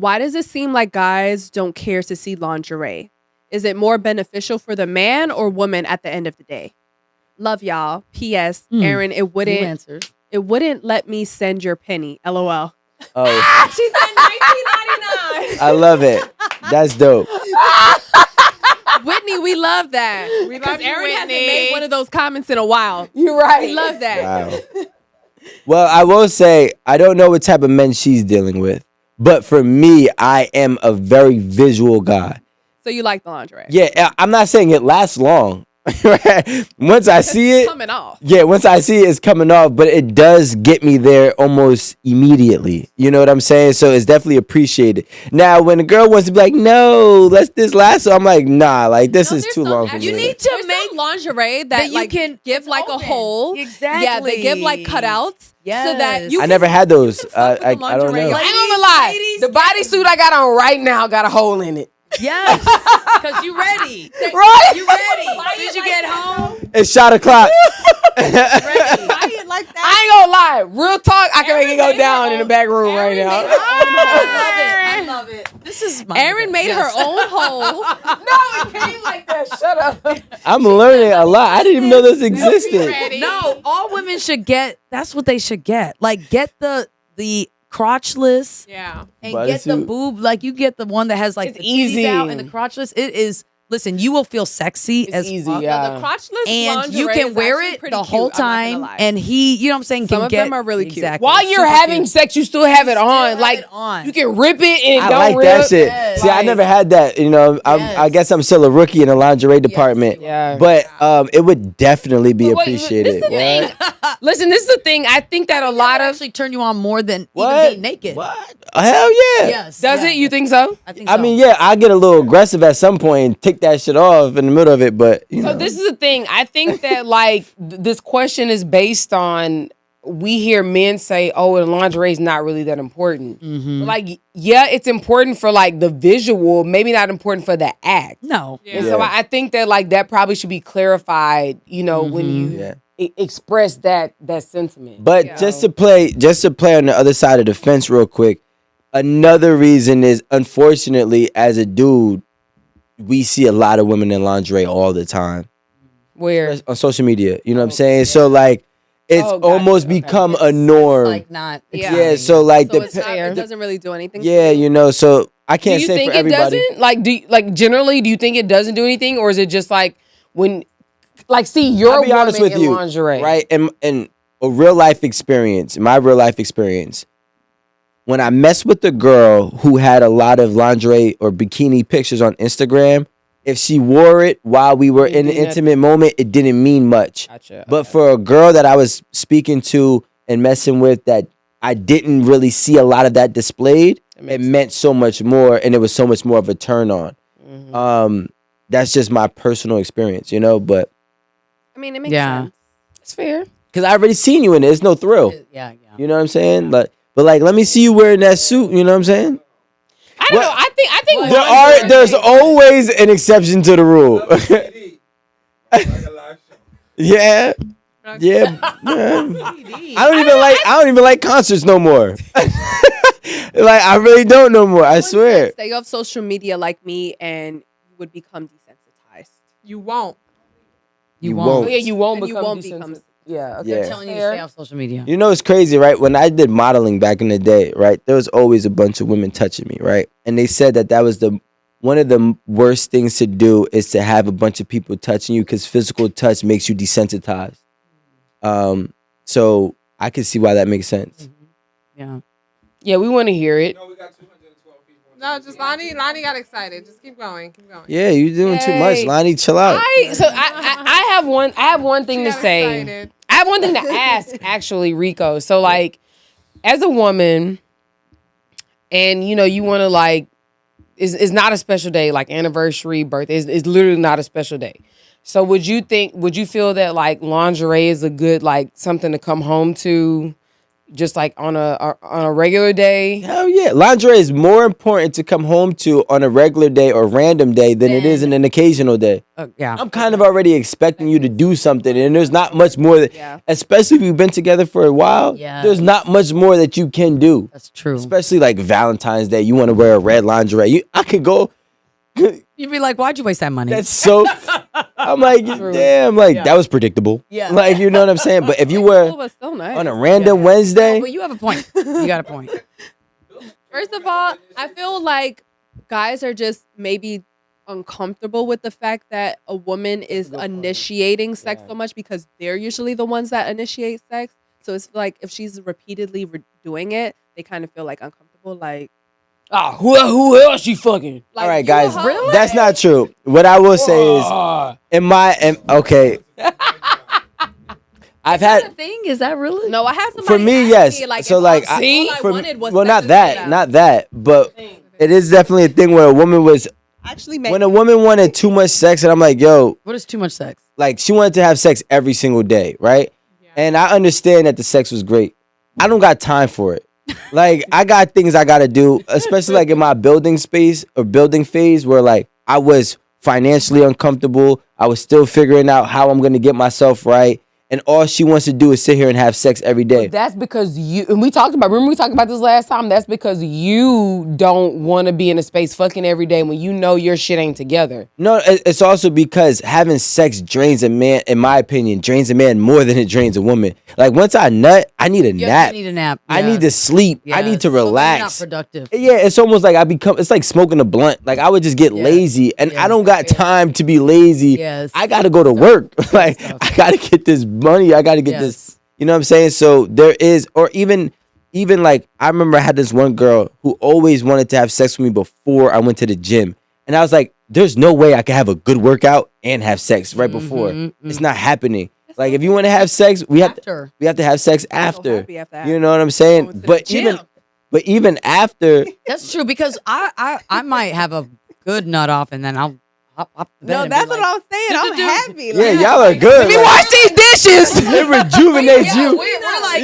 Why does it seem like guys don't care to see lingerie? Is it more beneficial for the man or woman at the end of the day? Love y'all. P.S. Aaron, it wouldn't let me send your penny. LOL. Oh, She said $19.99. I love it. That's dope. Whitney, we love that. Because Aaron hasn't made one of those comments in a while. You're right. We love that. Wow. Well, I will say, I don't know what type of men she's dealing with. But for me, I am a very visual guy. So you like the lingerie? Yeah, I'm not saying it lasts long. Once I see it, coming off. Yeah, once I see it, it's coming off, but it does get me there almost immediately. You know what I'm saying? So it's definitely appreciated. Now, when a girl wants to be like, no, let's this last, so I'm like, nah, like this is too long for me. You need to make lingerie that like can give like a hole. Exactly. Yeah, they give like cutouts. Yes. So that you I never had those. I don't know. I ain't gonna lie. The bodysuit I got on right now got a hole in it. Yes, because you ready. Right? You ready. As soon as you get home, It's shot o'clock. ready. Why you like that? I ain't gonna lie. Real talk, I can make it go down in the back room right now. I love it. This is my Aaron made her own hole. No, it came like that. Shut up. I'm learning a lot. I didn't even know this existed. No, all women should get. That's what they should get. Like, get the crotchless. Yeah. And get the Bodysuit. boob, like you get the one that has like It's the titties easy. out and the crotchless. It is. Listen, you will feel sexy It's as easy, fuck. yeah. The crotchless And lingerie you can is wear actually it pretty the cute, whole I'm not gonna time, lie. and you know what I'm saying. Some can of get, them are really cute. Exactly. While you're Super having cute. sex, you still have it on. have Like it on. you can rip it and it I don't like rip. that shit. Yes. See, I never had that. You know, I Yes. guess I'm still a rookie in the lingerie department. Yeah. But it would definitely be But wait, appreciated. this is the thing. Listen, this is the thing. I think that a lot of actually turn you on more than What? even being naked. What? Hell yeah. Yes. does yeah. it. You think so? I think so. I mean, yeah, I get a little aggressive at some point and take that shit off in the middle of it, but you know. So this is the thing. I think that like this question is based on we hear men say, "Oh, the lingerie is not really that important." But, like, yeah, it's important for like the visual, maybe not important for the act. No. And so I think that like that probably should be clarified. You know, when you express that sentiment. But just to play on the other side of the fence real quick, another reason is, unfortunately, as a dude, we see a lot of women in lingerie all the time Where on social media. You know what I'm saying? So like, it's Oh, gotcha. almost Okay. become a norm. Like not. Yeah. So like So it's not, fair. it doesn't really do anything. yeah, you know. So I do can't you say think for it everybody. doesn't? Like, generally, do you think it doesn't do anything, or is it just like when, like, see, you're I'll a be honest woman with in you, lingerie, right? And a real life experience, my real life experience. When I messed with a girl who had a lot of lingerie or bikini pictures on Instagram, if she wore it while we were in an intimate moment, it didn't mean much. Gotcha. But for a girl that I was speaking to and messing with that I didn't really see a lot of that displayed, it meant so much more, and it was so much more of a turn on. That's just my personal experience, you know, but I mean, it makes Yeah. sense. It's fair. because I already seen you in it, it's no thrill. Yeah. You know what I'm saying? But like, let me see you wearing that suit. You know what I'm saying? I don't know. I think There's always an exception to the rule. yeah. I don't even like concerts no more. Like, I really don't no more. I swear. Stay off social media like me, and you would become desensitized. You won't. You won't. won't. yeah, you won't And you become won't desensitized. become- Yeah. Okay. Yeah. They're telling you to stay off social media. You know, it's crazy, right? When I did modeling back in the day, right, there was always a bunch of women touching me, right? And they said that was one of the worst things to do is to have a bunch of people touching you, because physical touch makes you desensitized. So I can see why that makes sense. Yeah. Yeah, we want to hear it. No, just Lonnie got excited. Just keep going. Keep going. Yeah, you doing too much, Yay. Lonnie. Chill out. I have one thing to got say. excited. I have one thing to ask, actually, Rico. So, like, as a woman, and you know, you want to like, it's not a special day, like anniversary, birthday. It's literally not a special day. So, would you feel that like lingerie is a good like something to come home to? just like on a regular day? Hell yeah. Lingerie is more important to come home to on a regular day or random day than it is in an occasional day. Yeah. I'm kind of already expecting you to do something, and there's not much more that, especially if you've been together for a while, there's not much more that you can do. That's true. Especially like Valentine's Day, you want to wear a red lingerie. I could go. You'd be like, why'd you waste that money? That's so. I'm like, damn, like that was predictable. Yeah. Like, you know what I'm saying? But if you were so nice. on a random Wednesday. But you have a point. You got a point. First of all, I feel like guys are just maybe uncomfortable with the fact that a woman is initiating sex so much because they're usually the ones that initiate sex. So it's like if she's repeatedly doing it, they kind of feel like uncomfortable. Like, who else you fucking? All right, guys, that's not true. What I will say is, okay, I've had. Thing is that really? No, I had somebody. For me, yes. Me, like, so like, not that, but it is definitely a thing where a woman was actually when a woman wanted too much sex, and I'm like, yo, what is too much sex? Like she wanted to have sex every single day, right? Yeah. And I understand that the sex was great. I don't got time for it. Like I got things I gotta do, especially like in my building space or building phase where like I was financially uncomfortable. I was still figuring out how I'm gonna get myself right. And all she wants to do is sit here and have sex every day. But that's because you, and we talked about this last time, that's because you don't want to be in a space fucking every day when you know your shit ain't together. No, it's also because having sex drains a man, in my opinion, drains a man more than it drains a woman. Like once I nut, I need a nap. You need a nap. I need to sleep. I need to relax. So not productive. Yeah, it's almost like it's like smoking a blunt. Like I would just get lazy, and I don't got time to be lazy. Yes. I got to go to work. Like I got to get this money. I got to get this. You know what I'm saying? So there is, or even like I remember I had this one girl who always wanted to have sex with me before I went to the gym, and I was like, "There's no way I can have a good workout and have sex right before. It's not happening." Like if you want to have sex, we have to have sex after. You know what I'm saying? But even after, that's true because I might have a good nut off and then I'll hop the bed. No, and that's be what like, I'm saying. I'm happy. Yeah, y'all are good. Let me wash these dishes. It rejuvenates you. We're like,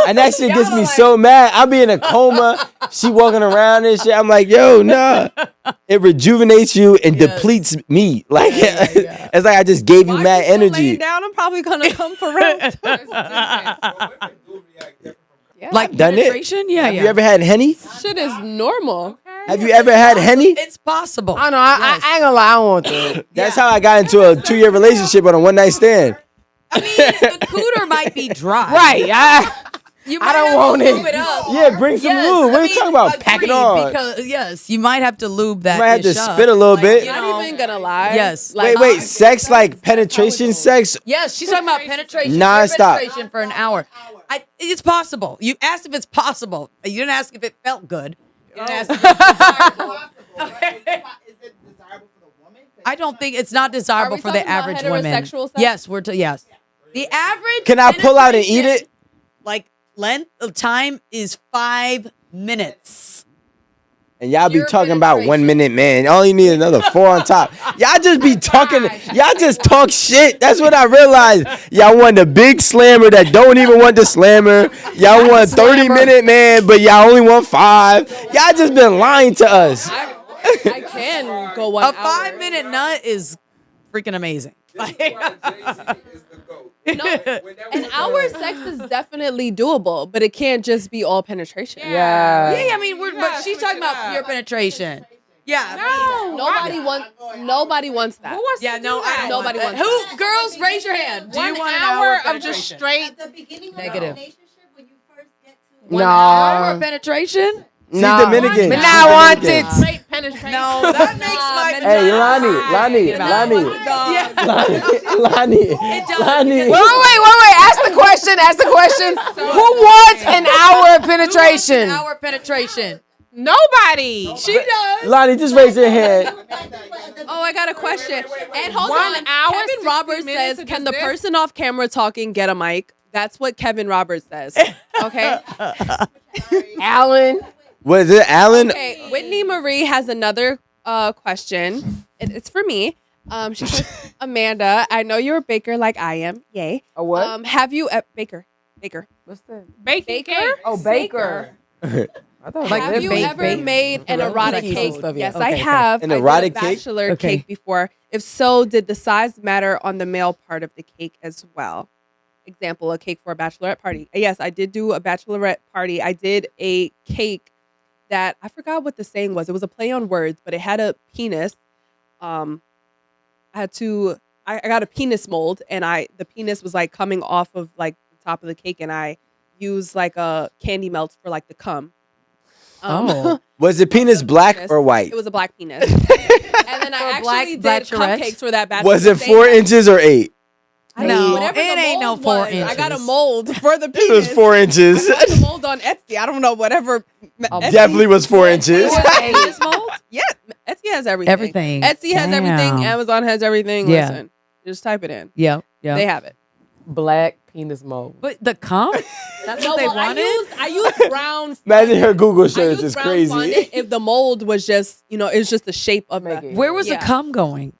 And that shit gets me so mad. I'll be in a coma. She walking around and shit. I'm like, yo, nah. It rejuvenates you and depletes me. Like it's like I just gave you mad energy. Down, I'm probably gonna come for roast. like done penetration? Have you ever had Henny? Shit is normal. Have you ever had Henny? It's possible. I know. I ain't gonna lie. I don't want that. That's how I got into a 2-year relationship on a one-night stand. I mean, the cooter might be dry. Right. I don't want it. Yeah, bring some lube. What are you talking about? Pack it on. Because you might have to lube that. You might have to spit a little bit. Not even gonna lie. Yes. Wait. Sex like penetration sex? Yes, she's talking about penetration. Non-stop. Penetration for an hour. It's possible. You asked if it's possible. You didn't ask if it felt good. You didn't ask if it's desirable. Is it desirable for the woman? I don't think it's not desirable for the average woman. Heterosexual sex? Yes, yes. The average. Can I pull out and eat it? Like length of time is 5 minutes. And y'all be Pure talking about penetration. 1 minute, man. All you need is another 4 on top. Y'all just be talking. Y'all just talk shit. That's what I realized. Y'all want the big slammer that don't even want the slammer. Y'all want 30-minute man, but y'all only want 5. Y'all just been lying to us. I can go 1 hour. A 5-minute nut is freaking amazing. No, an hour sex is definitely doable, but it can't just be all penetration. Yeah. I mean, but she's talking about pure penetration. Yeah. No, nobody wants that. Who wants to do that? Nobody wants Who? Girls, raise your hand. Do you 1 want an hour hour of just straight? At the beginning of Negative. the relationship, when you first get to 1 hour of penetration? She's Dominican. But She's now I want Dominican. it. Straight penetration. No, that makes my Hey, Lonnie. Wait. Ask the question. Who wants an hour of penetration? An hour of penetration. Nobody. She does. Lonnie, just raise your hand. Oh, I got a question. And hold 1 on. hour, Kevin 60 Roberts minutes says, of can just the this? person off camera talking get a mic? That's what Kevin Roberts says. Okay? Alan. Was it Alan? Okay, Whitney Marie has another question. It's for me. She says, Amanda, I know you're a baker like I am. Yay. A what? Have you Baker? Baker. What's that? Baking cake. Oh, Baker. I thought Like, it was Have you bake, ever bake. made an Yeah, erotic cookies cake? and stuff, yeah. Yes, Okay, I okay. have. An I did erotic a cake? bachelor Okay. cake before. If so, did the size matter on the male part of the cake as well? Example, a cake for a bachelorette party. Yes, I did do a bachelorette party. I did a cake that I forgot what the saying was. It was a play on words, but it had a penis. I got a penis mold, and the penis was like coming off of like the top of the cake, and I used like a candy melt for like the cum. Oh. Was the penis black or white? It was a black penis. And then I For a black actually did bachelorette? cupcakes for that bachelorette. Was it 4 inches or 8? No, Whatever it the ain't no mold 4 was. I got a inches. mold for the It penis. was 4 inches. I got the mold on Etsy. I don't know, whatever. Etsy- Definitely was 4 inches. Penis mold? Yeah, Etsy has everything. Everything. Etsy has everything. Damn. Amazon has everything. Yeah. Listen, just type it in. Yeah. Yeah. They have it. Black penis mold. But the cum? That's what they well, wanted? I used brown. Imagine her Google I search used is brown crazy. fondant if the mold was just, it's just the shape of Make the it. Where was the Yeah. cum going?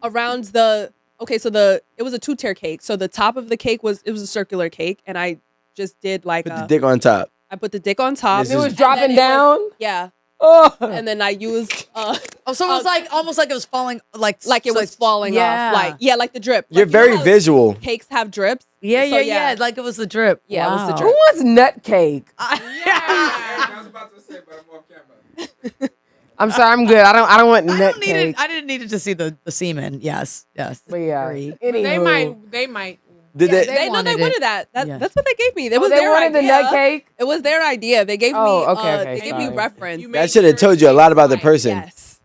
around so it was a 2-tier cake. So the top of the cake was a circular cake, and I just did like Put the dick on top. I put the dick on top. This It is- was and dropping then it down. was- yeah. Oh. And then I used Oh, so it was like almost like it was falling, like it was falling yeah. off, like the drip. You're Like, you know very how visual. Cakes have drips. Yeah, So, yeah, like it was the drip. Yeah, it was the Wow. Who wants nut cake? I was about to say, but I'm off camera. I'm sorry, I'm good. I don't want I nut don't need cake. it. I didn't need it to see the semen. Yes. But yeah. Agree. They might. Did Yeah, they? they wanted wanted it. that. Yeah. That's what they gave me. It was they their wanted idea. the nut cake. It was their idea. They gave Oh, me okay, they gave me sorry. reference. You That made should have sure told you a lot about the it's person. Yes.